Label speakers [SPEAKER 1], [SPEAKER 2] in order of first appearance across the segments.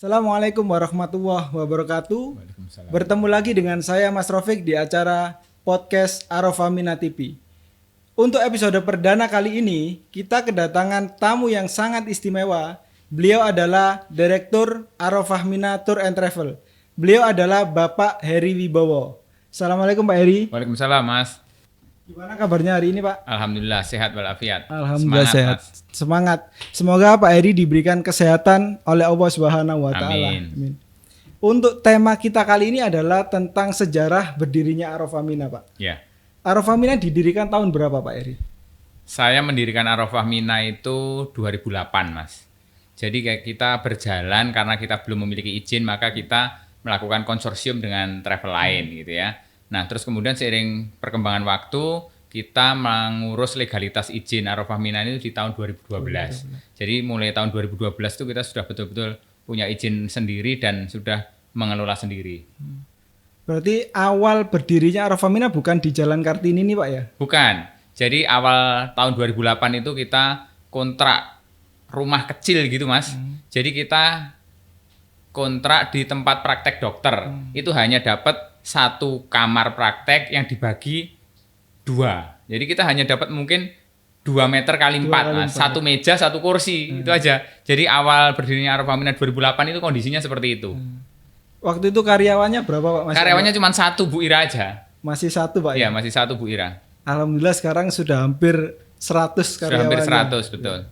[SPEAKER 1] Assalamualaikum warahmatullahi wabarakatuh.
[SPEAKER 2] Waalaikumsalam.
[SPEAKER 1] Bertemu lagi dengan saya Mas Rofik di acara podcast Arofamina TV. Untuk episode perdana kali ini, kita kedatangan tamu yang sangat istimewa. Beliau adalah Direktur Arofamina Tour and Travel. Beliau adalah Bapak Heri Wibowo. Assalamualaikum Pak Heri.
[SPEAKER 2] Waalaikumsalam, Mas.
[SPEAKER 1] Gimana kabarnya hari ini Pak?
[SPEAKER 2] Alhamdulillah sehat walafiat.
[SPEAKER 1] Alhamdulillah
[SPEAKER 2] Semangat,
[SPEAKER 1] sehat.
[SPEAKER 2] Mas.
[SPEAKER 1] Semangat. Semoga Pak Heri diberikan kesehatan oleh Allah Subhanahu wa taala.
[SPEAKER 2] Amin.
[SPEAKER 1] Amin. Untuk tema kita kali ini adalah tentang sejarah berdirinya Arofamina, Pak.
[SPEAKER 2] Ya.
[SPEAKER 1] Arofamina didirikan tahun berapa, Pak Heri?
[SPEAKER 2] Saya mendirikan Arofamina itu 2008, Mas. Jadi kayak kita berjalan karena kita belum memiliki izin, maka kita melakukan konsorsium dengan travel lain gitu ya. Nah, terus kemudian seiring perkembangan waktu, kita mengurus legalitas izin Arofamina itu di tahun 2012. Jadi mulai tahun 2012 itu kita sudah betul-betul punya izin sendiri dan sudah mengelola sendiri.
[SPEAKER 1] Berarti awal berdirinya Arofamina bukan di Jalan Kartini ini, Pak ya?
[SPEAKER 2] Bukan. Jadi awal tahun 2008 itu kita kontrak rumah kecil gitu, Mas. Jadi kita kontrak di tempat praktek dokter. Itu hanya dapat satu kamar praktek yang dibagi dua. Jadi kita hanya dapat mungkin 2 meter kali 4, Mas. Satu meja, satu kursi, itu aja. Jadi awal berdirinya Arofamina 2008 itu kondisinya seperti itu.
[SPEAKER 1] Waktu itu karyawannya berapa, Pak? Masih
[SPEAKER 2] Karyawannya cuma satu, Bu Ira aja.
[SPEAKER 1] masih satu, Pak
[SPEAKER 2] Iya,
[SPEAKER 1] ya?
[SPEAKER 2] masih satu Bu Ira.
[SPEAKER 1] Alhamdulillah sekarang sudah hampir 100
[SPEAKER 2] Sudah
[SPEAKER 1] karyawannya.
[SPEAKER 2] hampir 100, betul.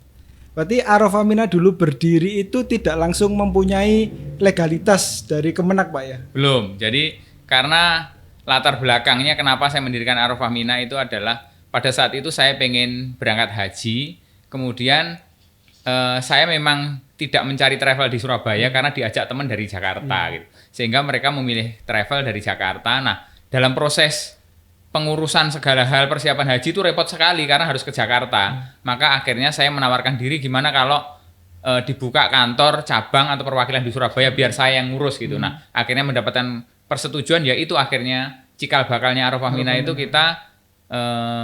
[SPEAKER 1] Berarti Arofamina dulu berdiri itu tidak langsung mempunyai legalitas dari Kemenak, Pak ya?
[SPEAKER 2] Belum. Jadi karena latar belakangnya kenapa saya mendirikan Arofamina itu adalah pada saat itu saya pengen berangkat haji, kemudian saya memang tidak mencari travel di Surabaya karena diajak teman dari Jakarta gitu. Sehingga mereka memilih travel dari Jakarta. Nah, dalam proses pengurusan segala hal persiapan haji itu repot sekali karena harus ke Jakarta. Maka akhirnya saya menawarkan diri gimana kalau dibuka kantor cabang atau perwakilan di Surabaya biar saya yang ngurus gitu. Nah, akhirnya mendapatkan persetujuan, yaitu akhirnya cikal bakalnya Arofamina itu kita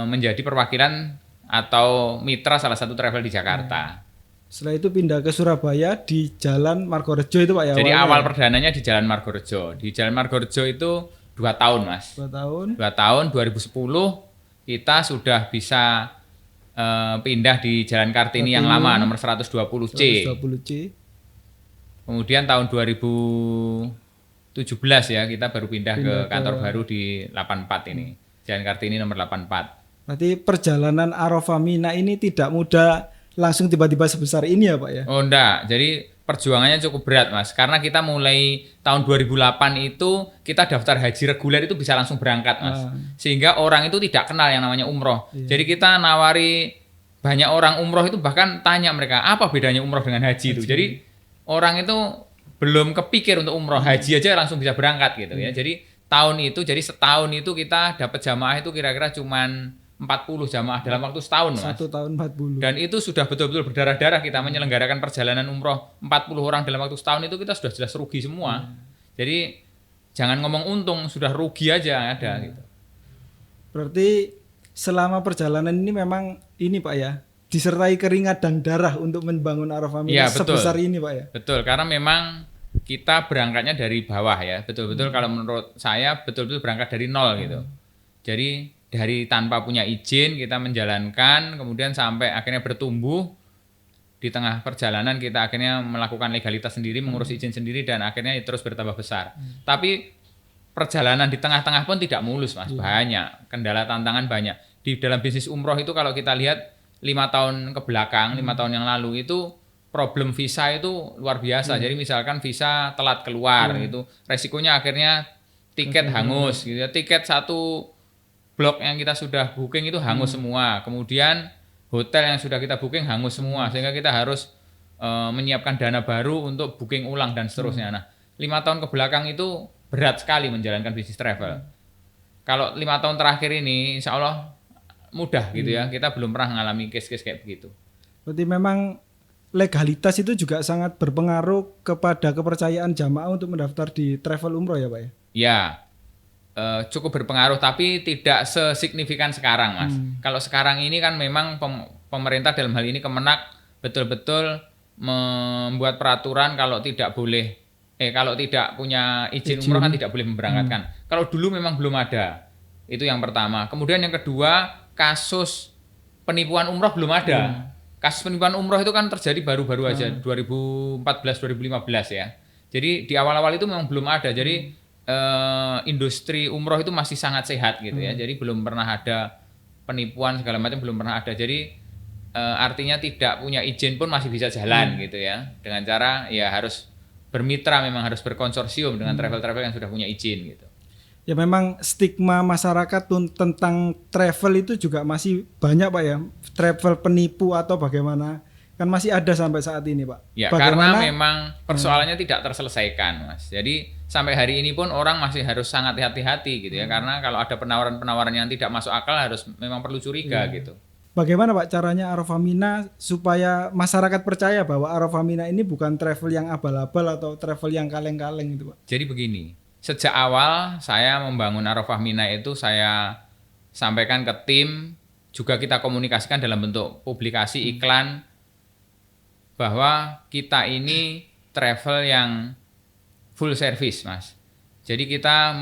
[SPEAKER 2] menjadi perwakilan atau mitra salah satu travel di Jakarta.
[SPEAKER 1] Setelah itu pindah ke Surabaya di Jalan Margorejo itu, Pak ya?
[SPEAKER 2] Jadi
[SPEAKER 1] awalnya
[SPEAKER 2] awal
[SPEAKER 1] ya?
[SPEAKER 2] perdananya di Jalan Margorejo. Di Jalan Margorejo itu 2 tahun, Mas.
[SPEAKER 1] 2 tahun.
[SPEAKER 2] 2 tahun, 2010 kita sudah bisa pindah di Jalan Kartini yang lama, nomor 120C.
[SPEAKER 1] 120C.
[SPEAKER 2] Kemudian tahun 2017 ya, kita baru pindah ke kantor baru di 84 ini. Jalan Kartini nomor 84.
[SPEAKER 1] Berarti perjalanan Arofamina ini tidak mudah langsung tiba-tiba sebesar ini ya, Pak ya?
[SPEAKER 2] Oh enggak, jadi perjuangannya cukup berat, Mas. Karena kita mulai tahun 2008 itu kita daftar haji reguler itu bisa langsung berangkat, Mas. Sehingga orang itu tidak kenal yang namanya umroh. Jadi kita nawari banyak orang umroh itu, bahkan tanya mereka apa bedanya umroh dengan haji itu. Jadi orang itu belum kepikir untuk umroh, haji aja langsung bisa berangkat gitu ya. Jadi setahun itu kita dapat jamaah itu kira-kira cuman 40 jamaah dalam waktu setahun, Mas.
[SPEAKER 1] 1 tahun 40.
[SPEAKER 2] Dan itu sudah betul-betul berdarah-darah kita menyelenggarakan perjalanan umroh 40 orang dalam waktu setahun itu kita sudah jelas rugi semua. Jadi jangan ngomong untung, sudah rugi aja ada gitu.
[SPEAKER 1] Berarti selama perjalanan ini memang ini, Pak ya, disertai keringat dan darah untuk membangun Arofamina
[SPEAKER 2] Iya, betul.
[SPEAKER 1] sebesar ini, Pak ya?
[SPEAKER 2] Betul, karena memang kita berangkatnya dari bawah ya. Betul-betul kalau menurut saya betul-betul berangkat dari nol gitu. Jadi dari tanpa punya izin kita menjalankan, kemudian sampai akhirnya bertumbuh. Di tengah perjalanan kita akhirnya melakukan legalitas sendiri, mengurus izin sendiri, dan akhirnya terus bertambah besar. Tapi perjalanan di tengah-tengah pun tidak mulus, Mas. Banyak kendala, tantangan banyak. Di dalam bisnis umroh itu kalau kita lihat 5 tahun ke belakang, 5 tahun yang lalu itu problem visa itu luar biasa. Jadi misalkan visa telat keluar itu resikonya akhirnya tiket hangus gitu ya. Tiket satu blok yang kita sudah booking itu hangus semua. Kemudian hotel yang sudah kita booking hangus semua, sehingga kita harus menyiapkan dana baru untuk booking ulang dan seterusnya. Nah, 5 tahun ke belakang itu berat sekali menjalankan bisnis travel. Kalau 5 tahun terakhir ini insya Allah mudah gitu ya. Kita belum pernah mengalami case-case kayak begitu.
[SPEAKER 1] Berarti memang legalitas itu juga sangat berpengaruh kepada kepercayaan jamaah untuk mendaftar di travel umroh ya, Pak ya?
[SPEAKER 2] Ya, cukup berpengaruh, tapi tidak sesignifikan sekarang, Mas. Kalau sekarang ini kan memang pemerintah dalam hal ini Kemenak betul-betul membuat peraturan kalau tidak punya izin umroh kan tidak boleh memberangkatkan. Kalau dulu memang belum ada. Itu yang pertama. Kemudian yang kedua, kasus penipuan umroh belum ada. Kasus penipuan umroh itu kan terjadi baru-baru aja 2014 2015 ya. Jadi di awal-awal itu memang belum ada. Jadi industri umroh itu masih sangat sehat gitu ya. Jadi belum pernah ada penipuan segala macam, belum pernah ada. Jadi artinya tidak punya izin pun masih bisa jalan gitu ya. Dengan cara ya harus bermitra, memang harus berkonsorsium dengan travel-travel yang sudah punya izin gitu.
[SPEAKER 1] Ya memang stigma masyarakat tentang travel itu juga masih banyak Pak ya. Travel penipu atau bagaimana. Kan masih ada sampai saat ini Pak.
[SPEAKER 2] Ya
[SPEAKER 1] bagaimana,
[SPEAKER 2] karena memang persoalannya tidak terselesaikan Mas. Jadi sampai hari ini pun orang masih harus sangat hati-hati gitu ya. Karena kalau ada penawaran-penawaran yang tidak masuk akal harus memang perlu curiga gitu.
[SPEAKER 1] Bagaimana Pak caranya Arofamina supaya masyarakat percaya bahwa Arofamina ini bukan travel yang abal-abal atau travel yang kaleng-kaleng gitu Pak?
[SPEAKER 2] Jadi begini, sejak awal saya membangun Arofamina itu saya sampaikan ke tim, juga kita komunikasikan dalam bentuk publikasi iklan bahwa kita ini travel yang full service Mas. Jadi kita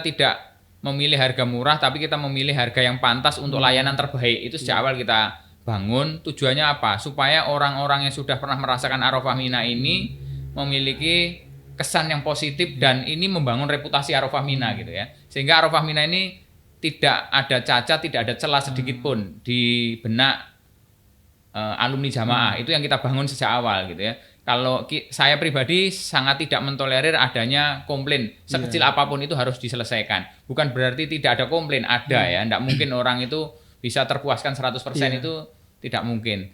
[SPEAKER 2] tidak memilih harga murah, tapi kita memilih harga yang pantas untuk layanan terbaik. Itu sejak awal kita bangun. Tujuannya apa? Supaya orang-orang yang sudah pernah merasakan Arofamina ini memiliki kesan yang positif dan ini membangun reputasi Arofamina gitu ya. Sehingga Arofamina ini tidak ada cacat, tidak ada celah sedikit pun di benak alumni jamaah. Itu yang kita bangun sejak awal gitu ya. Kalau saya pribadi sangat tidak mentolerir adanya komplain. Sekecil apapun itu harus diselesaikan. Bukan berarti tidak ada komplain, ada ya. Tidak mungkin orang itu bisa terpuaskan 100% itu tidak mungkin.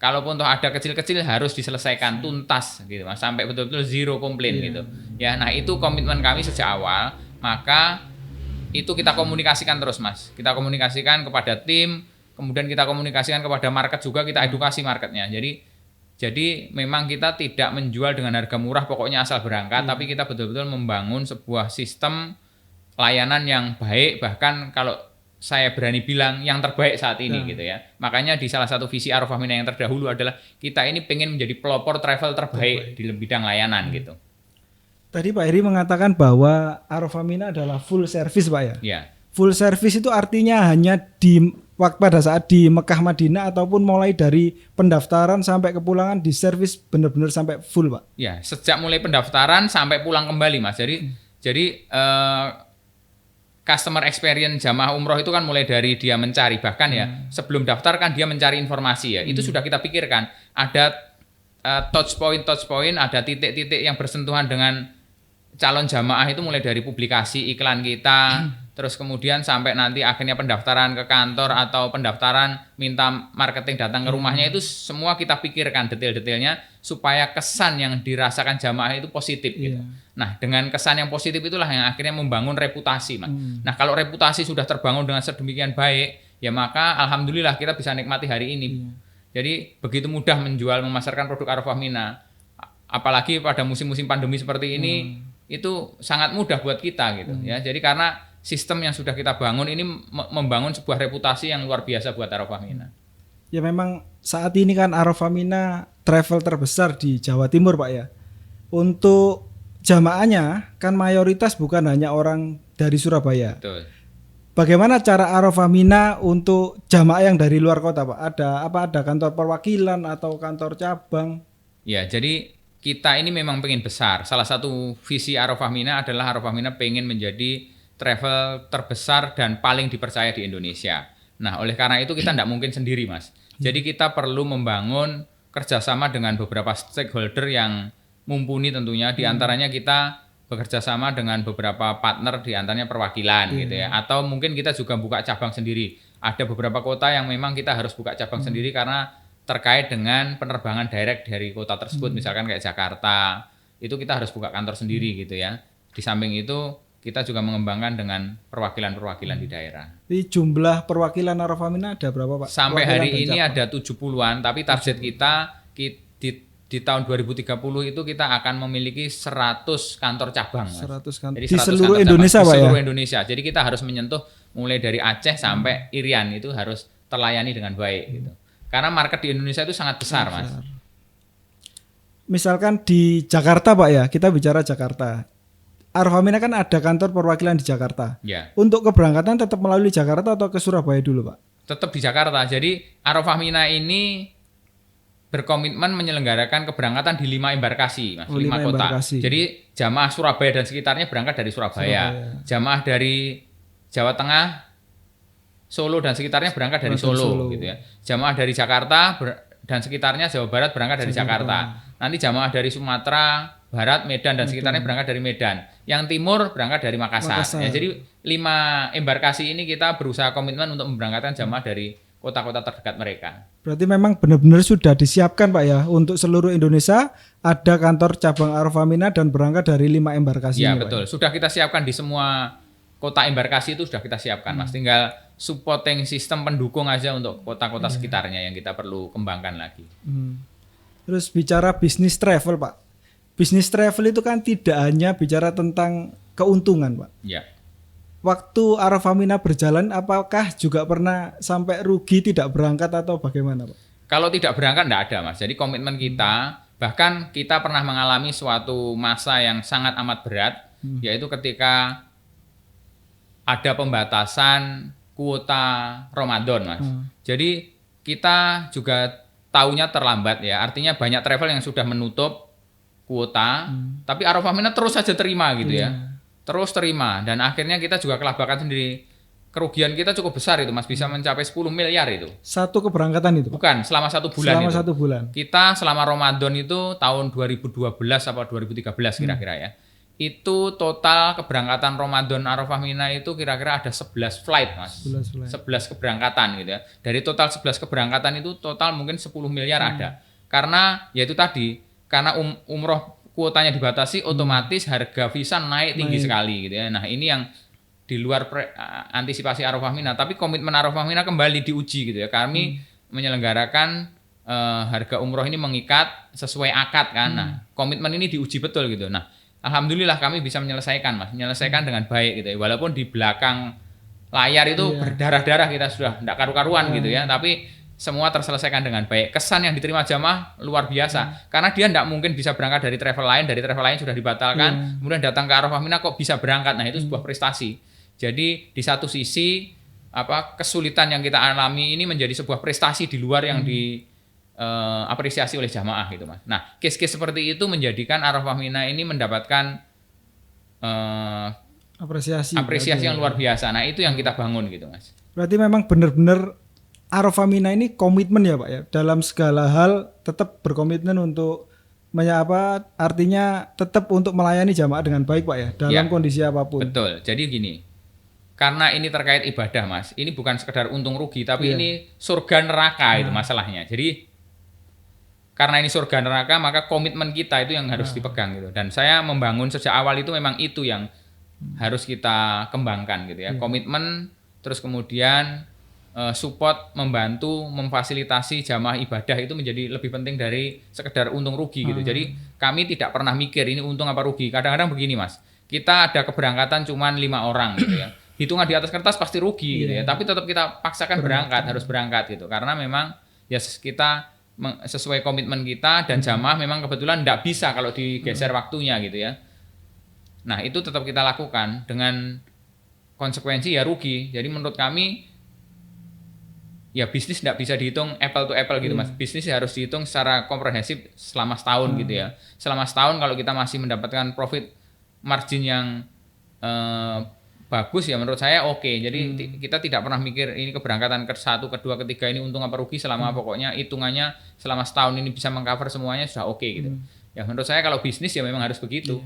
[SPEAKER 2] Kalaupun toh ada kecil-kecil harus diselesaikan tuntas gitu Mas, sampai betul-betul zero komplain gitu. Ya, nah itu komitmen kami sejak awal, maka itu kita komunikasikan terus Mas. Kita komunikasikan kepada tim, kemudian kita komunikasikan kepada market juga, kita edukasi marketnya. Jadi memang kita tidak menjual dengan harga murah pokoknya asal berangkat, tapi kita betul-betul membangun sebuah sistem layanan yang baik, bahkan kalau saya berani bilang yang terbaik saat ini gitu ya. Makanya di salah satu visi Arofamina yang terdahulu adalah kita ini pengen menjadi pelopor travel terbaik di bidang layanan gitu.
[SPEAKER 1] Tadi Pak Heri mengatakan bahwa Arofamina adalah full service Pak ya?
[SPEAKER 2] Ya.
[SPEAKER 1] Full service itu artinya hanya pada saat di Mekah Madinah ataupun mulai dari pendaftaran sampai kepulangan di servis benar-benar sampai full Pak?
[SPEAKER 2] Ya, sejak mulai pendaftaran sampai pulang kembali Mas. Jadi customer experience jamaah umroh itu kan mulai dari dia mencari, bahkan ya sebelum daftar kan dia mencari informasi ya. Itu sudah kita pikirkan. Ada touch point, ada titik-titik yang bersentuhan dengan calon jamaah itu mulai dari publikasi iklan kita, terus kemudian sampai nanti akhirnya pendaftaran ke kantor atau pendaftaran minta marketing datang ke rumahnya, itu semua kita pikirkan detail-detailnya supaya kesan yang dirasakan jamaah itu positif gitu. Nah, dengan kesan yang positif itulah yang akhirnya membangun reputasi, Mas. Nah, kalau reputasi sudah terbangun dengan sedemikian baik, ya maka alhamdulillah kita bisa nikmati hari ini. Jadi begitu mudah menjual, memasarkan produk Arofamina. Apalagi pada musim-musim pandemi seperti ini, itu sangat mudah buat kita gitu ya. Jadi karena sistem yang sudah kita bangun ini membangun sebuah reputasi yang luar biasa buat Arofamina.
[SPEAKER 1] Ya memang saat ini kan Arofamina travel terbesar di Jawa Timur Pak ya. Untuk jamaahnya kan mayoritas bukan hanya orang dari Surabaya.
[SPEAKER 2] Betul.
[SPEAKER 1] Bagaimana cara Arofamina untuk jamaah yang dari luar kota Pak? Ada kantor perwakilan atau kantor cabang?
[SPEAKER 2] Ya, jadi kita ini memang pengen besar. Salah satu visi Arofamina adalah Arofamina pengen menjadi travel terbesar dan paling dipercaya di Indonesia. Nah, oleh karena itu kita tidak mungkin sendiri, Mas. Jadi kita perlu membangun kerjasama dengan beberapa stakeholder yang mumpuni tentunya. Di antaranya kita bekerja sama dengan beberapa partner, di antaranya perwakilan gitu ya. Atau mungkin kita juga buka cabang sendiri. Ada beberapa kota yang memang kita harus buka cabang sendiri karena terkait dengan penerbangan direct dari kota tersebut, misalkan kayak Jakarta, itu kita harus buka kantor sendiri gitu ya. Di samping itu kita juga mengembangkan dengan perwakilan-perwakilan di daerah.
[SPEAKER 1] Jadi jumlah perwakilan Arofamina ada berapa Pak?
[SPEAKER 2] Sampai hari ini ada 70-an, tapi target kita di tahun 2030 itu kita akan memiliki 100 kantor cabang.
[SPEAKER 1] 100 kantor.
[SPEAKER 2] Jadi
[SPEAKER 1] Di
[SPEAKER 2] 100
[SPEAKER 1] seluruh
[SPEAKER 2] kantor
[SPEAKER 1] Indonesia
[SPEAKER 2] cabang,
[SPEAKER 1] Pak ya?
[SPEAKER 2] Di seluruh Indonesia. Jadi kita harus menyentuh mulai dari Aceh sampai Irian, itu harus terlayani dengan baik gitu. Karena market di Indonesia itu sangat besar, Mas.
[SPEAKER 1] misalkan di Jakarta Pak ya, kita bicara Jakarta. Arofamina kan ada kantor perwakilan di Jakarta.
[SPEAKER 2] Ya,
[SPEAKER 1] Untuk keberangkatan tetap melalui Jakarta atau ke Surabaya dulu Pak?
[SPEAKER 2] tetap di Jakarta. Jadi Arofamina ini berkomitmen menyelenggarakan keberangkatan di 5 embarkasi, Mas, 5
[SPEAKER 1] 5
[SPEAKER 2] kota.
[SPEAKER 1] embarkasi.
[SPEAKER 2] Jadi jamaah Surabaya dan sekitarnya berangkat dari Surabaya. Jamaah dari Jawa Tengah, Solo dan sekitarnya berangkat dari Solo gitu ya. Jamaah dari Jakarta dan sekitarnya Jawa Barat berangkat dari Jakarta. Nanti jamaah dari Sumatera Barat, Medan dan sekitarnya berangkat dari Medan. Yang timur berangkat dari Makassar. Ya, jadi 5 embarkasi ini kita berusaha komitmen untuk memberangkatkan jamaah dari kota-kota terdekat mereka.
[SPEAKER 1] Berarti memang benar-benar sudah disiapkan Pak ya, untuk seluruh Indonesia ada kantor cabang Arofamina dan berangkat dari 5 embarkasi
[SPEAKER 2] Ya,
[SPEAKER 1] ini,
[SPEAKER 2] betul.
[SPEAKER 1] Pak.
[SPEAKER 2] Sudah kita siapkan di semua kota embarkasi itu sudah kita siapkan, Mas. Tinggal supporting sistem pendukung aja untuk kota-kota sekitarnya yang kita perlu kembangkan lagi.
[SPEAKER 1] Terus bicara bisnis travel Pak. Bisnis travel itu kan tidak hanya bicara tentang keuntungan Pak.
[SPEAKER 2] Ya.
[SPEAKER 1] Waktu Arofamina berjalan apakah juga pernah sampai rugi tidak berangkat atau bagaimana Pak?
[SPEAKER 2] Kalau tidak berangkat enggak ada, Mas. Jadi komitmen kita, bahkan kita pernah mengalami suatu masa yang sangat amat berat, yaitu ketika ada pembatasan kuota Ramadan, Mas. Jadi kita juga tahunya terlambat ya. Artinya banyak travel yang sudah menutup kuota, tapi Arofamina terus saja terima gitu ya. Terus terima dan akhirnya kita juga kelabakan sendiri. Kerugian kita cukup besar itu, Mas, bisa mencapai 10 miliar itu.
[SPEAKER 1] Satu keberangkatan itu Pak?
[SPEAKER 2] Bukan, selama 1 bulan
[SPEAKER 1] Selama
[SPEAKER 2] itu.
[SPEAKER 1] 1 bulan.
[SPEAKER 2] Kita selama Ramadan itu tahun 2012 apa 2013 kira-kira ya. Itu total keberangkatan Ramadan Arofamina itu kira-kira ada 11 flight, Mas.
[SPEAKER 1] 11 flight.
[SPEAKER 2] 11 keberangkatan gitu ya. Dari total 11 keberangkatan itu total mungkin 10 miliar ada. Karena ya itu tadi, karena umroh kuotanya dibatasi, otomatis harga visa naik tinggi sekali gitu ya. Nah, ini yang di luar antisipasi Arofamina, tapi komitmen Arofamina kembali diuji gitu ya. Kami menyelenggarakan harga umroh ini mengikat sesuai akad kan. Nah, komitmen ini diuji betul gitu. Nah, alhamdulillah kami bisa menyelesaikan, Mas, menyelesaikan dengan baik gitu ya. Walaupun di belakang layar itu berdarah-darah kita sudah enggak karu-karuan gitu ya, tapi semua terselesaikan dengan baik. Kesan yang diterima jamaah luar biasa. Karena dia enggak mungkin bisa berangkat dari travel lain sudah dibatalkan, kemudian datang ke Arofamina kok bisa berangkat. Nah, itu sebuah prestasi. Jadi di satu sisi kesulitan yang kita alami ini menjadi sebuah prestasi di luar yang apresiasi oleh jamaah gitu, Mas. Nah, case-case seperti itu menjadikan Arofamina ini mendapatkan apresiasi yang luar biasa. Nah, itu yang kita bangun gitu, Mas.
[SPEAKER 1] Berarti memang benar-benar Arofamina ini komitmen ya Pak ya, dalam segala hal tetap berkomitmen untuk artinya tetap untuk melayani jamaah dengan baik Pak ya, dalam kondisi apapun.
[SPEAKER 2] Betul. Jadi gini, karena ini terkait ibadah, Mas, ini bukan sekedar untung rugi, tapi ini surga neraka itu masalahnya. Jadi karena ini surga neraka, maka komitmen kita itu yang harus dipegang gitu. Dan saya membangun sejak awal itu memang itu yang harus kita kembangkan gitu ya. Komitmen, terus kemudian support, membantu, memfasilitasi jamaah ibadah itu menjadi lebih penting dari sekedar untung rugi gitu. Jadi kami tidak pernah mikir ini untung apa rugi. Kadang-kadang begini, Mas, kita ada keberangkatan cuma 5 orang gitu ya. Hitungan di atas kertas pasti rugi gitu ya. Tapi tetap kita paksakan harus berangkat gitu. Karena memang ya kita sesuai komitmen kita dan jamaah memang kebetulan tidak bisa kalau digeser waktunya gitu ya. Nah, itu tetap kita lakukan dengan konsekuensi ya rugi. Jadi menurut kami ya bisnis tidak bisa dihitung apple to apple gitu, Mas. Bisnis harus dihitung secara komprehensif selama setahun gitu ya. Selama setahun kalau kita masih mendapatkan profit margin yang bagus ya menurut saya oke. Jadi kita tidak pernah mikir ini keberangkatan ke-1, ke-2, ke-3 ini untung apa rugi, selama pokoknya hitungannya selama setahun ini bisa mengcover semuanya sudah oke gitu. Ya menurut saya kalau bisnis ya memang harus begitu.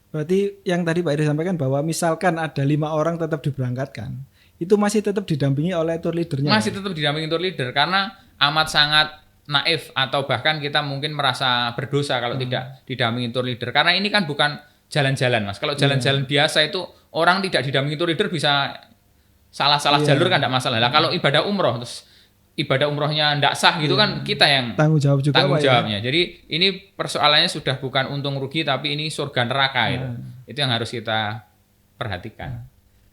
[SPEAKER 1] Berarti yang tadi Pak Iri sampaikan bahwa misalkan ada 5 orang tetap diberangkatkan, itu masih tetap didampingi oleh tour leadernya.
[SPEAKER 2] Masih tetap didampingi tour leader karena amat sangat naif atau bahkan kita mungkin merasa berdosa kalau tidak didampingi tour leader. Karena ini kan bukan jalan-jalan, Mas. Kalau jalan-jalan biasa itu orang tidak didampingi tour leader bisa salah-salah jalur kan enggak masalah. Lah kalau ibadah umroh terus ibadah umrohnya enggak sah gitu kan kita yang
[SPEAKER 1] tanggung jawab juga
[SPEAKER 2] tanggung
[SPEAKER 1] Pak,
[SPEAKER 2] jawabnya. Jadi ini persoalannya sudah bukan untung rugi tapi ini surga neraka itu. Itu yang harus kita perhatikan.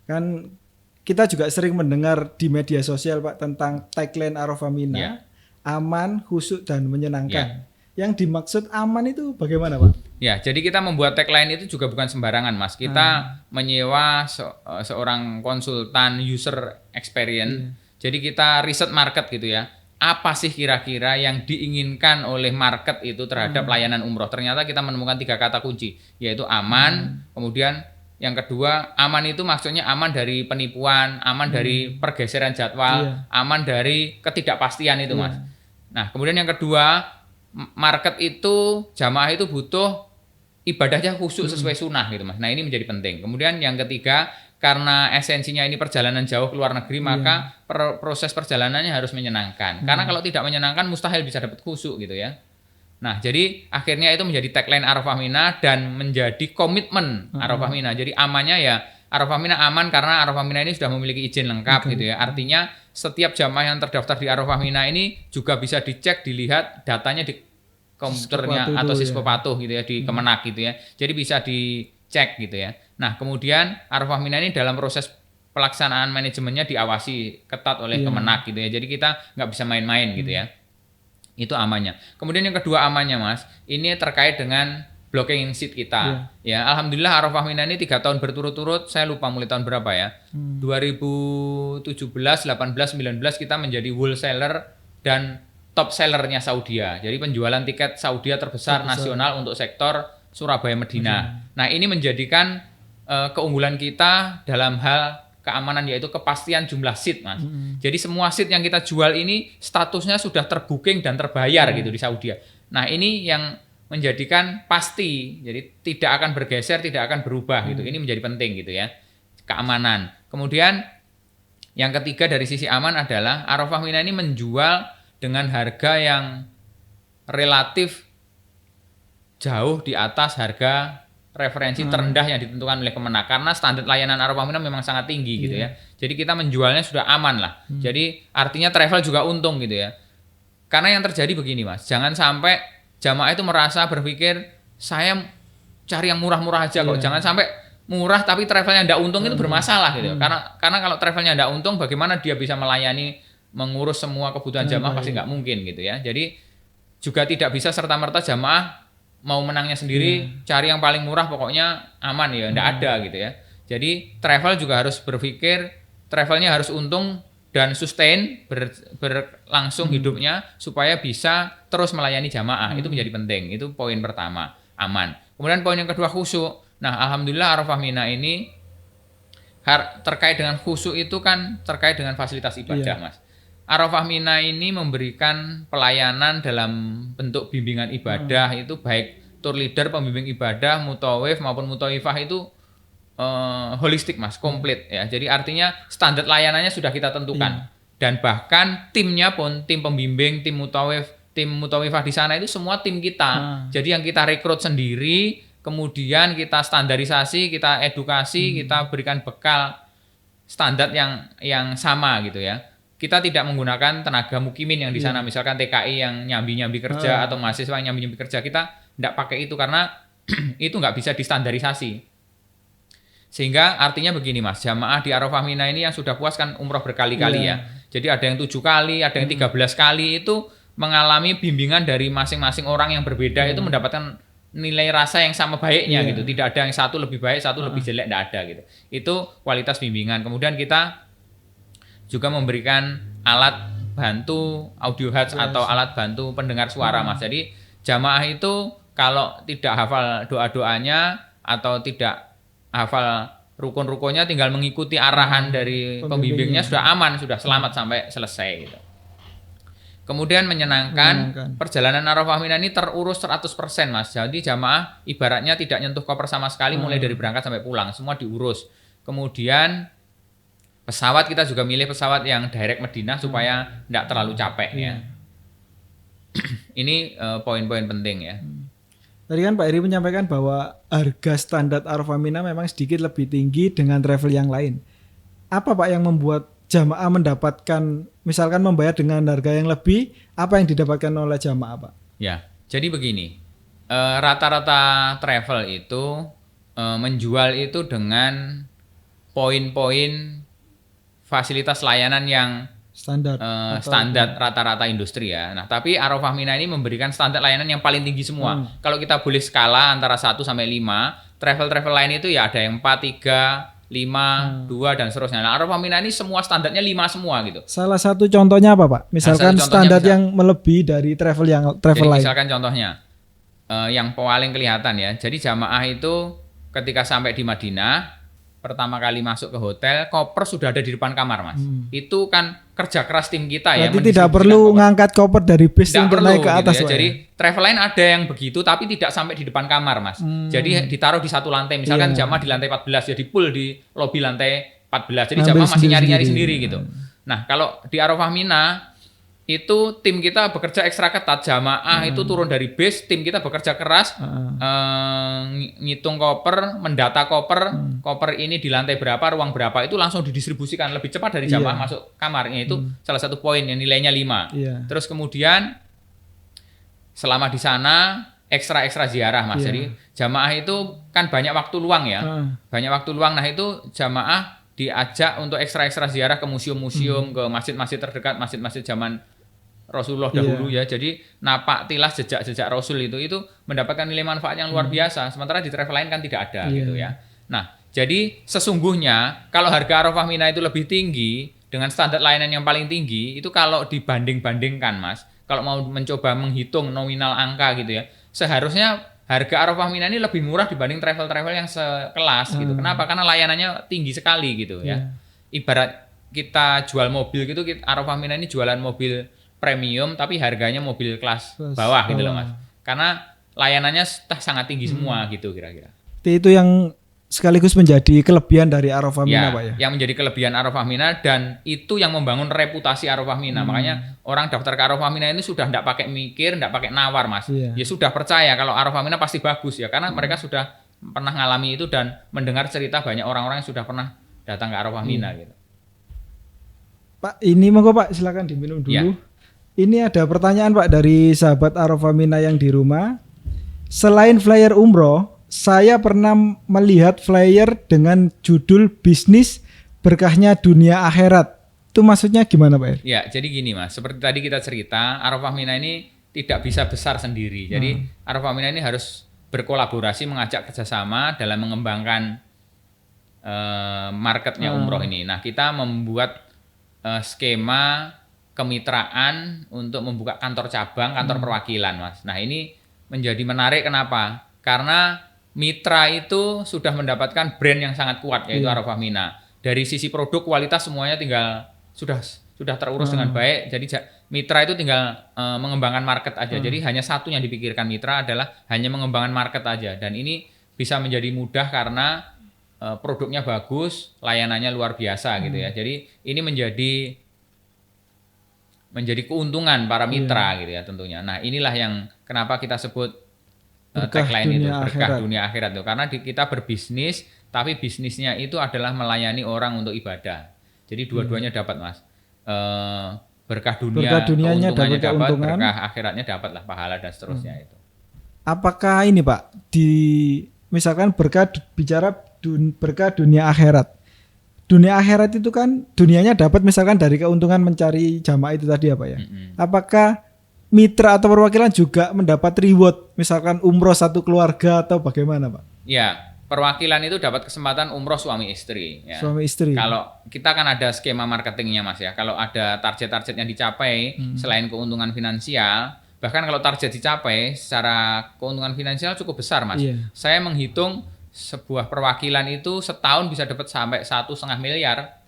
[SPEAKER 1] Kan kita juga sering mendengar di media sosial Pak tentang tagline Arofamina, aman, khusyuk dan menyenangkan. Yang dimaksud aman itu bagaimana, Pak?
[SPEAKER 2] Ya, jadi kita membuat tagline itu juga bukan sembarangan, Mas. Kita menyewa seorang konsultan user experience. Jadi kita riset market gitu ya. Apa sih kira-kira yang diinginkan oleh market itu terhadap layanan umroh? Ternyata kita menemukan 3 kata kunci, yaitu aman, kemudian yang kedua, aman itu maksudnya aman dari penipuan, aman dari pergeseran jadwal, aman dari ketidakpastian itu, Mas. Nah, kemudian yang kedua, market itu, jamaah itu butuh ibadahnya khusyuk sesuai sunnah gitu, Mas. Nah, ini menjadi penting. Kemudian yang ketiga, karena esensinya ini perjalanan jauh ke luar negeri, maka proses perjalanannya harus menyenangkan. Karena kalau tidak menyenangkan, mustahil bisa dapat khusyuk gitu ya. Nah, jadi akhirnya itu menjadi tagline Arafah Mina dan menjadi komitmen Arafah Mina. Jadi amannya ya Arafah Mina aman karena Arafah Mina ini sudah memiliki izin lengkap gitu ya. Artinya setiap jamaah yang terdaftar di Arafah Mina ini juga bisa dicek, dilihat datanya di komputernya atau Siskopatuh gitu ya, di Kemenak gitu ya. Jadi bisa dicek gitu ya. Nah, kemudian Arafah Mina ini dalam proses pelaksanaan manajemennya diawasi ketat oleh Kemenak gitu ya. Jadi kita nggak bisa main-main gitu ya. Itu amannya. Kemudian yang kedua amannya, Mas, ini terkait dengan blocking sheet kita. Ya, alhamdulillah Arafah Mina ini 3 tahun berturut-turut, saya lupa mulai tahun berapa ya. 2017, 18, 19 kita menjadi wholesaler dan top sellernya Saudi. Jadi penjualan tiket Saudi terbesar nasional untuk sektor Surabaya Medina. Nah, ini menjadikan keunggulan kita dalam hal keamanan, yaitu kepastian jumlah seat, Mas. Jadi semua seat yang kita jual ini statusnya sudah terbooking dan terbayar gitu di Saudi. Nah, ini yang menjadikan pasti, jadi tidak akan bergeser, tidak akan berubah gitu. Ini menjadi penting gitu ya, keamanan. Kemudian yang ketiga dari sisi aman adalah Arafah Mina ini menjual dengan harga yang relatif jauh di atas harga referensi terendah yang ditentukan oleh Kemenak, karena standar layanan Arafah Mina memang sangat tinggi gitu ya. Jadi kita menjualnya sudah aman lah. Jadi artinya travel juga untung gitu ya. Karena yang terjadi begini, Mas, jangan sampai jamaah itu merasa berpikir saya cari yang murah-murah aja kok. Jangan sampai murah tapi travelnya tidak untung, itu bermasalah gitu. Karena kalau travelnya tidak untung, bagaimana dia bisa melayani, mengurus semua kebutuhan jamaah, pasti nggak mungkin gitu ya. Jadi juga tidak bisa serta-merta jamaah mau menangnya sendiri, cari yang paling murah pokoknya aman ya, enggak ada gitu ya. Jadi travel juga harus berpikir travelnya harus untung dan sustain berlangsung hidupnya supaya bisa terus melayani jamaah. Itu menjadi penting. Itu poin pertama, aman. Kemudian poin yang kedua, khusyuk. Nah, alhamdulillah Arafah Mina ini terkait dengan khusyuk itu kan terkait dengan fasilitas ibadah, Mas. Arafah Mina ini memberikan pelayanan dalam bentuk bimbingan ibadah, itu baik tour leader, pembimbing ibadah, mutawif maupun mutawifah itu holistik, Mas, komplit ya. Jadi artinya standar layanannya sudah kita tentukan. Dan bahkan timnya pun, tim pembimbing, tim mutawif, tim mutawifah di sana itu semua tim kita. Jadi yang kita rekrut sendiri, kemudian kita standarisasi, kita edukasi, kita berikan bekal standar yang sama gitu ya. Kita tidak menggunakan tenaga mukimin yang di sana, misalkan TKI yang nyambi-nyambi kerja atau mahasiswa yang nyambi-nyambi kerja, kita tidak pakai itu karena itu nggak bisa distandarisasi. Sehingga artinya begini, Mas, jamaah di Arafah Mina ini yang sudah puas kan umroh berkali-kali ya. Jadi ada yang 7 kali, ada yang 13 kali, itu mengalami bimbingan dari masing-masing orang yang berbeda, itu mendapatkan nilai rasa yang sama baiknya gitu. Tidak ada yang satu lebih baik, satu lebih jelek, tidak ada gitu. Itu kualitas bimbingan. Kemudian kita juga memberikan alat bantu audio heads atau alat bantu pendengar suara, Mas. Jadi jamaah itu kalau tidak hafal doa-doanya atau tidak hafal rukun-rukunnya, tinggal mengikuti arahan dari pembimbingnya, sudah aman, sudah selamat sampai selesai gitu. Kemudian menyenangkan. Perjalanan Arafah Mina ini terurus 100%, Mas. Jadi jamaah ibaratnya tidak nyentuh koper sama sekali mulai dari berangkat sampai pulang, semua diurus. Kemudian pesawat kita juga milih pesawat yang direct Madinah supaya tidak terlalu capek ya. Ini poin-poin penting ya.
[SPEAKER 1] Tadi kan Pak Eri menyampaikan bahwa harga standar Arafah Mina memang sedikit lebih tinggi dengan travel yang lain. Apa Pak yang membuat jamaah mendapatkan, misalkan membayar dengan harga yang lebih, apa yang didapatkan oleh jamaah, Pak? Ya,
[SPEAKER 2] jadi begini, rata-rata travel itu menjual itu dengan poin-poin fasilitas layanan yang
[SPEAKER 1] Standar.
[SPEAKER 2] Standar rata-rata industri ya. Nah, tapi Arafah Mina ini memberikan standar layanan yang paling tinggi semua. Kalau kita boleh skala antara 1 sampai 5, travel lain itu ya ada yang 4, 3, 5, 2 dan seterusnya. Nah, Arafah Mina ini semua standarnya 5 semua gitu.
[SPEAKER 1] Salah satu contohnya apa, Pak? Misalkan standar yang melebihi dari travel lain.
[SPEAKER 2] Misalkan contohnya yang paling kelihatan ya. Jadi jamaah itu ketika sampai di Madinah pertama kali masuk ke hotel, koper sudah ada di depan kamar, Mas. Itu kan kerja keras tim kita ya.
[SPEAKER 1] Berarti tidak perlu ngangkat koper dari bis untuk naik ke atas.
[SPEAKER 2] Gitu ya. Jadi travel lain ada yang begitu, tapi tidak sampai di depan kamar, Mas. Jadi ditaruh di satu lantai. Misalkan jamaah di lantai 14, ya di pool di lobi lantai 14. Jadi jamaah masih nyari-nyari sendiri gitu. Nah, kalau di Arafah Mina itu tim kita bekerja ekstra ketat, jamaah itu turun dari bis, tim kita bekerja keras, ngitung koper, mendata koper ini di lantai berapa, ruang berapa, itu langsung didistribusikan lebih cepat dari jamaah masuk kamarnya. Itu salah satu poin yang nilainya 5. Terus kemudian selama di sana ekstra ziarah, Mas. Jadi jamaah itu kan banyak waktu luang ya, banyak waktu luang. Nah itu jamaah diajak untuk ekstra ziarah ke museum-museum, ke masjid-masjid terdekat, masjid-masjid zaman Rasulullah dahulu ya. Jadi napak tilas jejak-jejak Rasul itu mendapatkan nilai manfaat yang luar biasa. Sementara di travel lain kan tidak ada gitu ya. Nah, jadi sesungguhnya kalau harga Arafah Mina itu lebih tinggi dengan standar layanan yang paling tinggi, itu kalau dibanding-bandingkan, Mas, kalau mau mencoba menghitung nominal angka gitu ya, seharusnya harga Arafah Mina ini lebih murah dibanding travel-travel yang sekelas gitu. Kenapa? Karena layanannya tinggi sekali gitu ya. Ibarat kita jual mobil gitu, Arafah Mina ini jualan mobil premium tapi harganya mobil kelas bawah gitu loh, Mas. Karena layanannya sangat tinggi semua gitu kira-kira.
[SPEAKER 1] Itu yang sekaligus menjadi kelebihan dari Arafah Mina, Pak ya.
[SPEAKER 2] Yang menjadi kelebihan Arafah Mina dan itu yang membangun reputasi Arafah Mina. Makanya orang daftar ke Arafah Mina ini sudah enggak pakai mikir, enggak pakai nawar, Mas. Ya sudah percaya kalau Arafah Mina pasti bagus ya, karena mereka sudah pernah ngalami itu dan mendengar cerita banyak orang-orang yang sudah pernah datang ke Arafah Mina gitu.
[SPEAKER 1] Pak, ini monggo Pak, silakan diminum dulu. Ini ada pertanyaan Pak dari sahabat Arafah Mina yang di rumah. Selain flyer umroh, saya pernah melihat flyer dengan judul bisnis berkahnya dunia akhirat. Itu maksudnya gimana Pak?
[SPEAKER 2] Ya, jadi gini Mas, seperti tadi kita cerita, Arafah Mina ini tidak bisa besar sendiri. Jadi Arafah Mina ini harus berkolaborasi, mengajak kerjasama dalam mengembangkan marketnya umroh ini. Nah, kita membuat skema kemitraan untuk membuka kantor cabang, kantor perwakilan, Mas. Nah, ini menjadi menarik kenapa? Karena mitra itu sudah mendapatkan brand yang sangat kuat, yaitu Arafah Mina. Dari sisi produk, kualitas semuanya tinggal sudah terurus dengan baik. Jadi mitra itu tinggal mengembangkan market aja. Jadi hanya satu yang dipikirkan mitra adalah hanya mengembangkan market aja. Dan ini bisa menjadi mudah karena produknya bagus, layanannya luar biasa gitu ya. Jadi ini menjadi keuntungan para mitra gitu ya tentunya. Nah, inilah yang kenapa kita sebut tagline itu berkah dunia akhirat itu, karena kita berbisnis tapi bisnisnya itu adalah melayani orang untuk ibadah. Jadi dua-duanya dapat, Mas. Berkah dunianya dapat keuntungan, berkah akhiratnya dapatlah pahala dan seterusnya itu.
[SPEAKER 1] Apakah ini Pak misalkan berkah dunia akhirat. Dunia akhirat itu kan dunianya dapat misalkan dari keuntungan mencari jamaah itu tadi apa ya? Apakah mitra atau perwakilan juga mendapat reward misalkan umroh satu keluarga atau bagaimana Pak?
[SPEAKER 2] Ya, perwakilan itu dapat kesempatan umroh suami istri. Ya.
[SPEAKER 1] Suami istri.
[SPEAKER 2] Kalau kita kan ada skema marketingnya Mas ya. Kalau ada target-target yang dicapai selain keuntungan finansial, bahkan kalau target dicapai secara keuntungan finansial cukup besar Mas. Saya menghitung sebuah perwakilan itu setahun bisa dapat sampai 1,5 miliar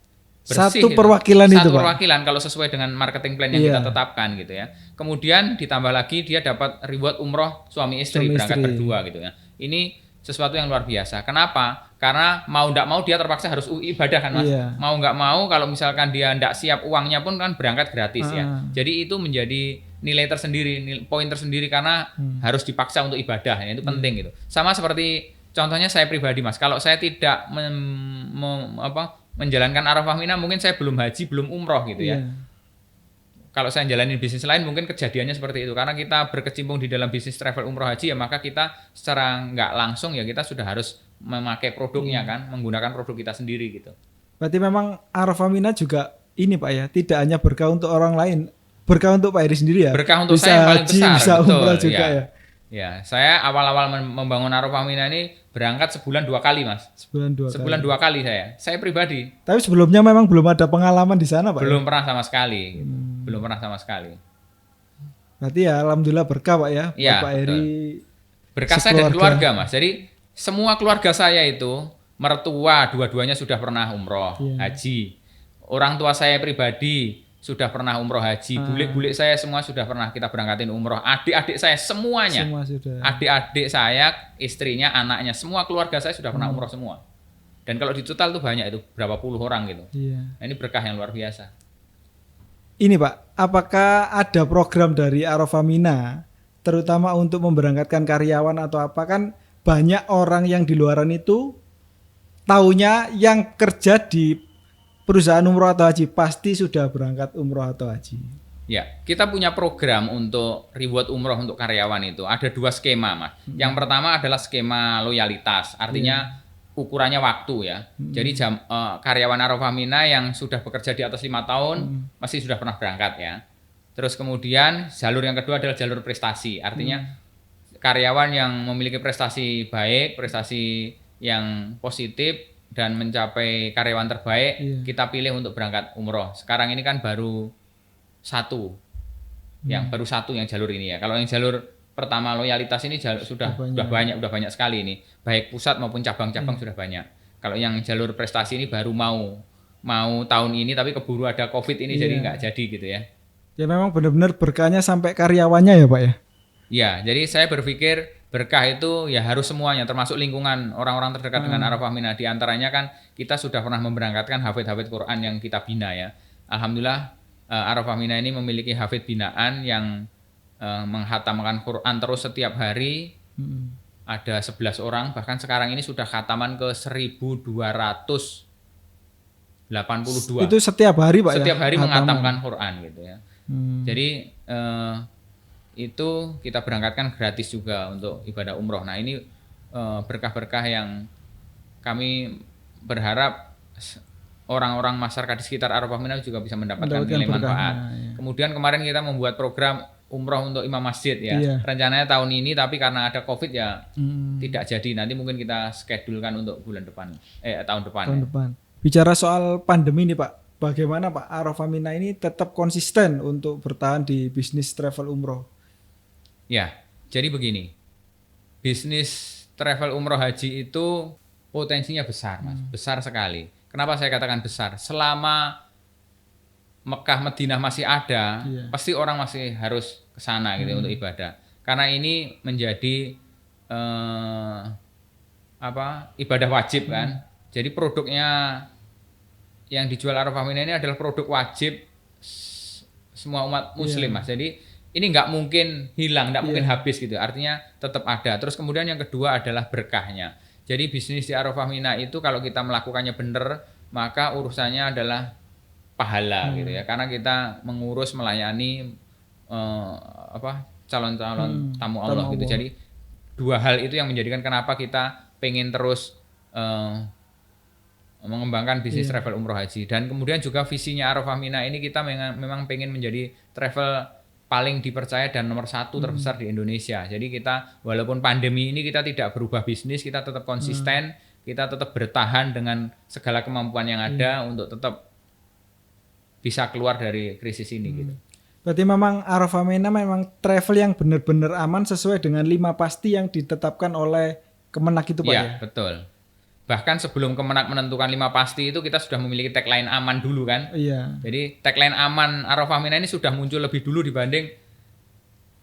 [SPEAKER 2] bersih.
[SPEAKER 1] Satu perwakilan itu,
[SPEAKER 2] Satu perwakilan kalau sesuai dengan marketing plan yang kita tetapkan gitu ya. Kemudian ditambah lagi dia dapat reward umroh suami istri berangkat berdua gitu ya. Ini sesuatu yang luar biasa. Kenapa? Karena mau nggak mau dia terpaksa harus ibadah kan Mas. Mau nggak mau kalau misalkan dia nggak siap uangnya pun kan berangkat gratis ya. Jadi itu menjadi nilai tersendiri, poin tersendiri karena harus dipaksa untuk ibadah ya. Itu penting gitu. Sama seperti contohnya saya pribadi Mas, kalau saya tidak menjalankan Arafah Mina, mungkin saya belum haji, belum umroh gitu ya. Kalau saya jalanin bisnis lain mungkin kejadiannya seperti itu. Karena kita berkecimpung di dalam bisnis travel umroh haji ya, maka kita secara nggak langsung ya kita sudah harus memakai produknya kan, menggunakan produk kita sendiri gitu.
[SPEAKER 1] Berarti memang Arafah Mina juga ini Pak ya, tidak hanya berkah untuk orang lain, berkah untuk Pak Heri sendiri ya.
[SPEAKER 2] Berkah untuk
[SPEAKER 1] bisa
[SPEAKER 2] saya yang paling
[SPEAKER 1] haji,
[SPEAKER 2] besar,
[SPEAKER 1] bisa
[SPEAKER 2] betul.
[SPEAKER 1] umrah juga
[SPEAKER 2] Ya.
[SPEAKER 1] ya.
[SPEAKER 2] Ya, saya awal-awal membangun Arafah Mina ini berangkat sebulan 2 kali, Mas.
[SPEAKER 1] Sebulan 2
[SPEAKER 2] kali saya pribadi.
[SPEAKER 1] Tapi sebelumnya memang belum ada pengalaman di sana Pak.
[SPEAKER 2] Belum pernah sama sekali. Gitu. Belum pernah sama sekali.
[SPEAKER 1] Berarti ya alhamdulillah berkah Pak ya.
[SPEAKER 2] Ya,
[SPEAKER 1] Pak Heri.
[SPEAKER 2] Berkah saya dari keluarga, Mas. Jadi semua keluarga saya itu mertua dua-duanya sudah pernah umroh, haji. Orang tua saya pribadi sudah pernah umroh haji, bule-bule saya semua sudah pernah kita berangkatin umroh, adik-adik saya semuanya,
[SPEAKER 1] Semua sudah.
[SPEAKER 2] adik-adik saya, istrinya, anaknya, semua keluarga saya sudah pernah umroh semua. Dan kalau di total tuh banyak itu, berapa puluh orang gitu.
[SPEAKER 1] Iya.
[SPEAKER 2] Nah, ini berkah yang luar biasa.
[SPEAKER 1] Ini Pak, apakah ada program dari Arafah Mina, terutama untuk memberangkatkan karyawan atau apa, kan banyak orang yang di luaran itu taunya yang kerja di perusahaan umroh atau haji pasti sudah berangkat umroh atau haji.
[SPEAKER 2] Ya, kita punya program untuk reward umroh untuk karyawan itu. Ada 2 skema, Mas. Yang pertama adalah skema loyalitas, artinya ukurannya waktu ya. Jadi karyawan Arafah Mina yang sudah bekerja di atas 5 tahun pasti sudah pernah berangkat ya. Terus kemudian jalur yang kedua adalah jalur prestasi, artinya karyawan yang memiliki prestasi baik, prestasi yang positif dan mencapai karyawan terbaik, kita pilih untuk berangkat umroh. Sekarang ini kan baru satu yang jalur ini ya. Kalau yang jalur pertama loyalitas ini sudah banyak sekali ini, baik pusat maupun cabang-cabang sudah banyak. Kalau yang jalur prestasi ini baru mau tahun ini, tapi keburu ada COVID ini jadi nggak jadi gitu ya.
[SPEAKER 1] Ya memang benar-benar berkahnya sampai karyawannya ya Pak ya.
[SPEAKER 2] Ya, jadi saya berpikir berkah itu ya harus semuanya, termasuk lingkungan orang-orang terdekat dengan Arafah Mina. Di antaranya kan kita sudah pernah memberangkatkan hafid-hafid Quran yang kita bina ya. Alhamdulillah Arafah Mina ini memiliki hafid binaan yang menghatamkan Quran terus setiap hari. Ada 11 orang, bahkan sekarang ini sudah khataman ke 1282.
[SPEAKER 1] Itu setiap hari Pak
[SPEAKER 2] setiap
[SPEAKER 1] ya?
[SPEAKER 2] hari menghatamkan Quran gitu ya. Jadi itu kita berangkatkan gratis juga untuk ibadah umroh. Nah ini berkah-berkah yang kami berharap orang-orang masyarakat di sekitar Arafah Mina juga bisa mendapatkan nilai manfaat. Ya. Kemudian kemarin kita membuat program umroh untuk imam masjid ya. Iya. Rencananya tahun ini, tapi karena ada COVID ya tidak jadi. Nanti mungkin kita schedulekan untuk bulan depan, tahun depan.
[SPEAKER 1] Tahun depan. Bicara soal pandemi nih Pak, bagaimana Pak Arafah Mina ini tetap konsisten untuk bertahan di bisnis travel umroh?
[SPEAKER 2] Ya, jadi begini, bisnis travel umroh haji itu potensinya besar, Mas, besar sekali. Kenapa saya katakan besar? Selama Mekah, Madinah masih ada, pasti orang masih harus ke sana gitu untuk ibadah. Karena ini menjadi ibadah wajib kan. Jadi produknya yang dijual Arafah Mina ini adalah produk wajib semua umat Muslim, Mas. Jadi ini nggak mungkin hilang, nggak mungkin habis gitu. Artinya tetap ada. Terus kemudian yang kedua adalah berkahnya. Jadi bisnis di Arafah Mina itu kalau kita melakukannya benar, maka urusannya adalah pahala gitu ya. Karena kita mengurus, melayani calon-calon tamu Allah gitu. Jadi dua hal itu yang menjadikan kenapa kita pengen terus mengembangkan bisnis travel umroh haji. Dan kemudian juga visinya Arafah Mina ini kita memang pengen menjadi travel paling dipercaya dan nomor 1 terbesar di Indonesia. Jadi kita walaupun pandemi ini kita tidak berubah bisnis, kita tetap konsisten, kita tetap bertahan dengan segala kemampuan yang ada untuk tetap bisa keluar dari krisis ini gitu.
[SPEAKER 1] Berarti memang Arafah Mina memang travel yang benar-benar aman sesuai dengan 5 pasti yang ditetapkan oleh Kemenak itu Pak ya?
[SPEAKER 2] Iya, betul. Bahkan sebelum Kemenak menentukan 5 pasti itu kita sudah memiliki tagline aman dulu kan.
[SPEAKER 1] Iya.
[SPEAKER 2] Jadi tagline aman Arafah Mina ini sudah muncul lebih dulu dibanding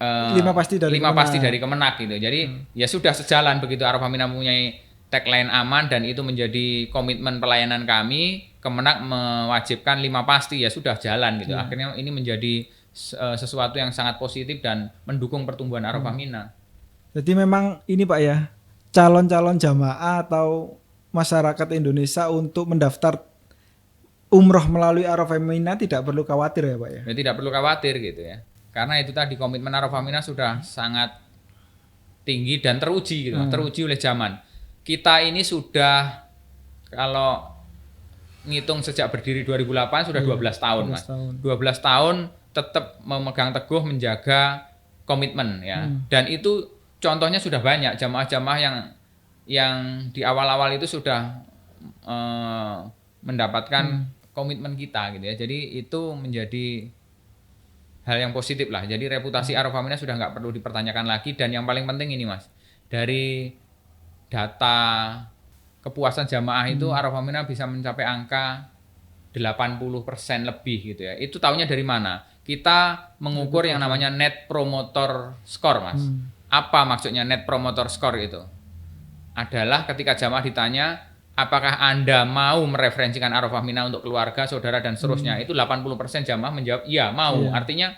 [SPEAKER 1] 5 pasti dari
[SPEAKER 2] Kemenak gitu. Jadi ya sudah sejalan begitu Arafah Mina mempunyai tagline aman dan itu menjadi komitmen pelayanan kami. Kemenak mewajibkan 5 pasti ya sudah jalan gitu. Akhirnya ini menjadi sesuatu yang sangat positif dan mendukung pertumbuhan Arafah Mina.
[SPEAKER 1] Jadi memang ini Pak ya, calon-calon jamaah atau masyarakat Indonesia untuk mendaftar umroh melalui Arafah Mina tidak perlu khawatir ya Pak ya?
[SPEAKER 2] Ya tidak perlu khawatir gitu ya. Karena itu tadi komitmen Arafah Mina sudah sangat tinggi dan teruji gitu, teruji oleh zaman. Kita ini sudah kalau ngitung sejak berdiri 2008 sudah 12 tahun,
[SPEAKER 1] 12
[SPEAKER 2] Mas.
[SPEAKER 1] tahun.
[SPEAKER 2] 12 tahun tetap memegang teguh menjaga komitmen ya. Dan itu contohnya sudah banyak jamaah-jamaah yang di awal-awal itu sudah mendapatkan komitmen kita gitu ya. Jadi itu menjadi hal yang positif lah. Jadi reputasi Arafah Mina sudah nggak perlu dipertanyakan lagi. Dan yang paling penting ini Mas, dari data kepuasan jamaah itu Arafah Mina bisa mencapai angka 80% lebih gitu ya. Itu taunya dari mana? Kita mengukur yang namanya Net Promoter Score, Mas. Apa maksudnya Net Promoter Score itu? Adalah ketika jamaah ditanya, apakah Anda mau mereferensikan Arafah Mina untuk keluarga, saudara, dan seterusnya? Itu 80% jamaah menjawab, iya mau.
[SPEAKER 1] Iya.
[SPEAKER 2] Artinya,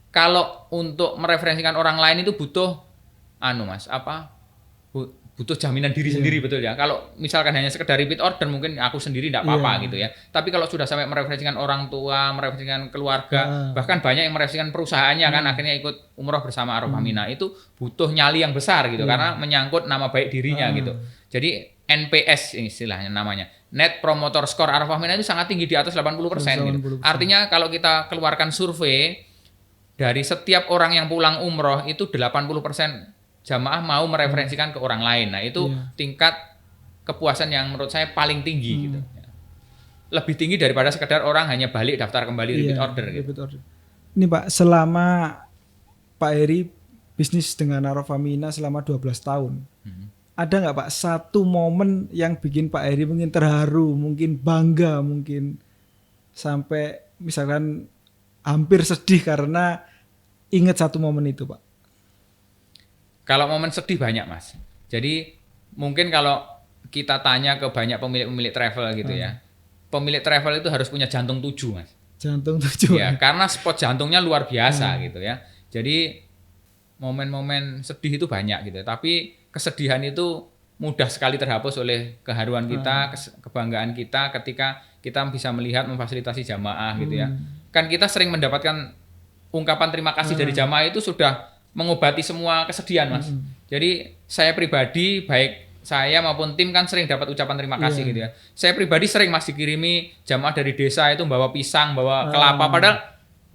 [SPEAKER 2] kalau untuk mereferensikan orang lain itu butuh, Mas, butuh jaminan diri sendiri, betul ya. Kalau misalkan hanya sekedar repeat order, mungkin aku sendiri tidak apa-apa gitu ya. Tapi kalau sudah sampai mereferensikan orang tua, mereferensikan keluarga, bahkan banyak yang mereferensikan perusahaannya kan akhirnya ikut umroh bersama Arafah Mina, itu butuh nyali yang besar gitu karena menyangkut nama baik dirinya gitu. Jadi NPS istilahnya namanya. Net Promoter Score Arafah Mina itu sangat tinggi, di atas 80% gitu. Artinya kalau kita keluarkan survei dari setiap orang yang pulang umroh itu 80% jamaah mau mereferensikan ke orang lain. Nah, itu tingkat kepuasan yang menurut saya paling tinggi gitu. Lebih tinggi daripada sekedar orang hanya balik daftar kembali repeat order gitu.
[SPEAKER 1] Repeat order. Ini Pak, selama Pak Heri bisnis dengan Arafah Mina selama 12 tahun. Ada nggak Pak satu momen yang bikin Pak Heri mungkin terharu, mungkin bangga, mungkin sampai misalkan hampir sedih karena ingat satu momen itu Pak?
[SPEAKER 2] Kalau momen sedih banyak Mas. Jadi mungkin kalau kita tanya ke banyak pemilik-pemilik travel gitu ya. Pemilik travel itu harus punya jantung 7 Mas.
[SPEAKER 1] Jantung 7
[SPEAKER 2] ya. Karena spot jantungnya luar biasa gitu ya. Jadi momen-momen sedih itu banyak gitu. Tapi kesedihan itu mudah sekali terhapus oleh keharuan kita, kebanggaan kita ketika kita bisa melihat memfasilitasi jamaah gitu ya. Kan kita sering mendapatkan ungkapan terima kasih dari jamaah itu sudah mengobati semua kesedihan Mas. Jadi saya pribadi baik saya maupun tim kan sering dapat ucapan terima kasih gitu ya. Saya pribadi sering Mas dikirimi jamaah dari desa itu bawa pisang, bawa kelapa, padahal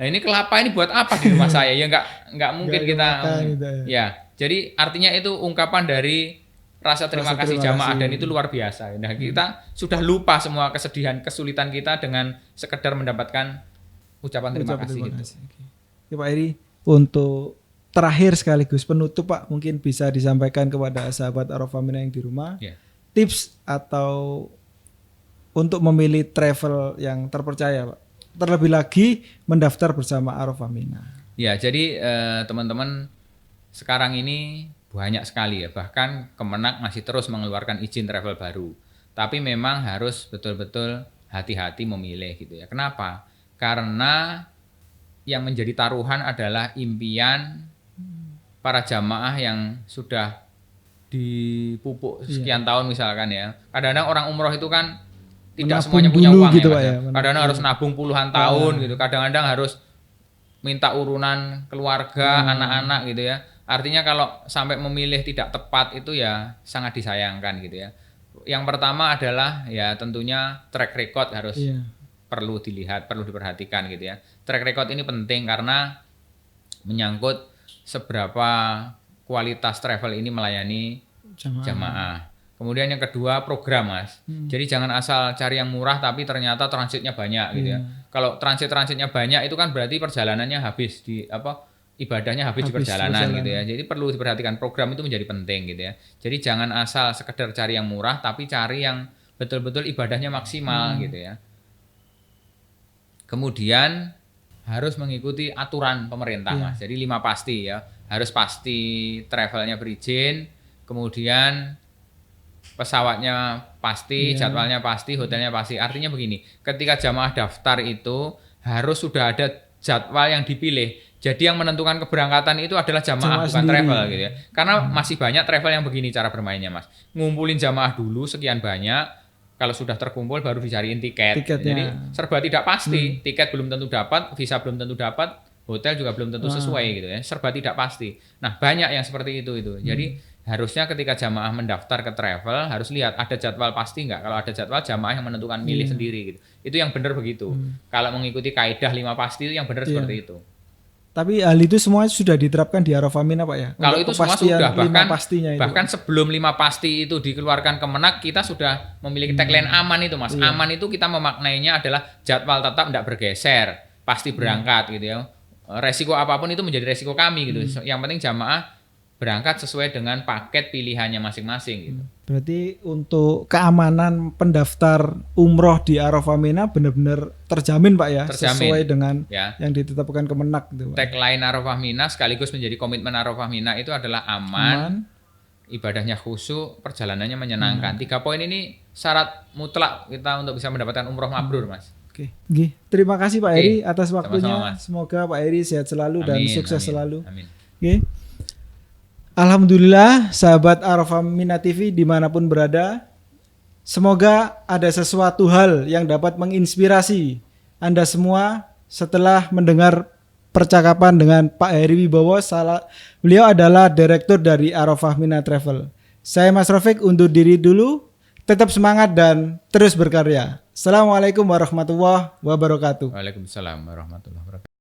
[SPEAKER 2] nah ini kelapa ini buat apa di rumah saya? Ya nggak mungkin kita gitu ya. Jadi artinya itu ungkapan dari rasa terima kasih jamaah dan itu luar biasa. Nah, kita sudah lupa semua kesedihan, kesulitan kita dengan sekedar mendapatkan ucapan terima kasih gitu.
[SPEAKER 1] Oke, Pak Heri, untuk terakhir sekaligus penutup Pak, mungkin bisa disampaikan kepada sahabat Arafah Mina yang di rumah, tips atau untuk memilih travel yang terpercaya Pak, terlebih lagi mendaftar bersama Arafah Mina.
[SPEAKER 2] Ya, jadi teman-teman sekarang ini banyak sekali ya, bahkan Kemenak masih terus mengeluarkan izin travel baru. Tapi memang harus betul-betul hati-hati memilih gitu ya. Kenapa? Karena yang menjadi taruhan adalah impian para jamaah yang sudah dipupuk sekian tahun misalkan ya. Kadang-kadang orang umroh itu kan tidak semuanya punya uang gitu ya. Kadang-kadang harus nabung puluhan tahun gitu. Kadang-kadang harus minta urunan keluarga, anak-anak gitu ya. Artinya kalau sampai memilih tidak tepat itu ya sangat disayangkan gitu ya. Yang pertama adalah ya tentunya track record harus perlu dilihat, perlu diperhatikan gitu ya. Track record ini penting karena menyangkut seberapa kualitas travel ini melayani jamaah. Kemudian yang kedua program Mas. Jadi jangan asal cari yang murah tapi ternyata transitnya banyak gitu ya. Kalau transitnya banyak itu kan berarti perjalanannya habis di ibadahnya habis di perjalanan gitu ya. Jadi perlu diperhatikan, program itu menjadi penting gitu ya. Jadi jangan asal sekedar cari yang murah tapi cari yang betul-betul ibadahnya maksimal gitu ya. Kemudian harus mengikuti aturan pemerintah Mas. Jadi 5 pasti ya. Harus pasti travelnya berizin, kemudian pesawatnya pasti, jadwalnya pasti, hotelnya pasti. Artinya begini, ketika jamaah daftar itu harus sudah ada jadwal yang dipilih. Jadi yang menentukan keberangkatan itu adalah jamaah bukan travel gitu ya. Karena masih banyak travel yang begini cara bermainnya Mas. Ngumpulin jamaah dulu sekian banyak. Kalau sudah terkumpul baru dicariin tiket. Jadi serba tidak pasti. Tiket belum tentu dapat, visa belum tentu dapat, hotel juga belum tentu sesuai gitu ya. Serba tidak pasti. Nah, banyak yang seperti itu. Jadi harusnya ketika jamaah mendaftar ke travel harus lihat ada jadwal pasti nggak. Kalau ada jadwal, jamaah yang menentukan milih sendiri gitu. Itu yang benar begitu. Kalau mengikuti kaidah 5 pasti itu yang benar seperti itu.
[SPEAKER 1] Tapi hal itu semua sudah diterapkan di Arafah Mina Pak ya?
[SPEAKER 2] Kalau itu semua sudah,
[SPEAKER 1] pastinya itu.
[SPEAKER 2] bahkan sebelum 5 pasti itu dikeluarkan Kemenak, kita sudah memiliki tagline aman itu Mas. Aman itu kita memaknainya adalah jadwal tetap tidak bergeser, pasti berangkat gitu ya. Resiko apapun itu menjadi resiko kami gitu. Yang penting jamaah berangkat sesuai dengan paket pilihannya masing-masing gitu.
[SPEAKER 1] Berarti untuk keamanan pendaftar umroh di Arafah Mina benar-benar terjamin Pak ya,
[SPEAKER 2] Terjamin,
[SPEAKER 1] sesuai dengan
[SPEAKER 2] ya.
[SPEAKER 1] yang ditetapkan Kemenak gitu Pak.
[SPEAKER 2] Tagline Arafah Mina sekaligus menjadi komitmen Arafah Mina itu adalah aman, ibadahnya khusyuk, perjalanannya menyenangkan. 3 poin ini syarat mutlak kita untuk bisa mendapatkan umroh mabrur, Mas.
[SPEAKER 1] Oke. Nggih, terima kasih Pak Heri atas waktunya.
[SPEAKER 2] Sama-sama, Mas.
[SPEAKER 1] Semoga Pak Heri sehat selalu dan sukses selalu.
[SPEAKER 2] Amin.
[SPEAKER 1] Oke. Alhamdulillah sahabat Arafah Mina TV dimanapun berada, semoga ada sesuatu hal yang dapat menginspirasi Anda semua setelah mendengar percakapan dengan Pak Heri Wibowo. Beliau adalah direktur dari Arafah Mina Travel. Saya Mas Rafiq undur diri dulu, tetap semangat dan terus berkarya. Assalamualaikum warahmatullahi wabarakatuh.
[SPEAKER 2] Waalaikumsalam warahmatullahi wabarakatuh.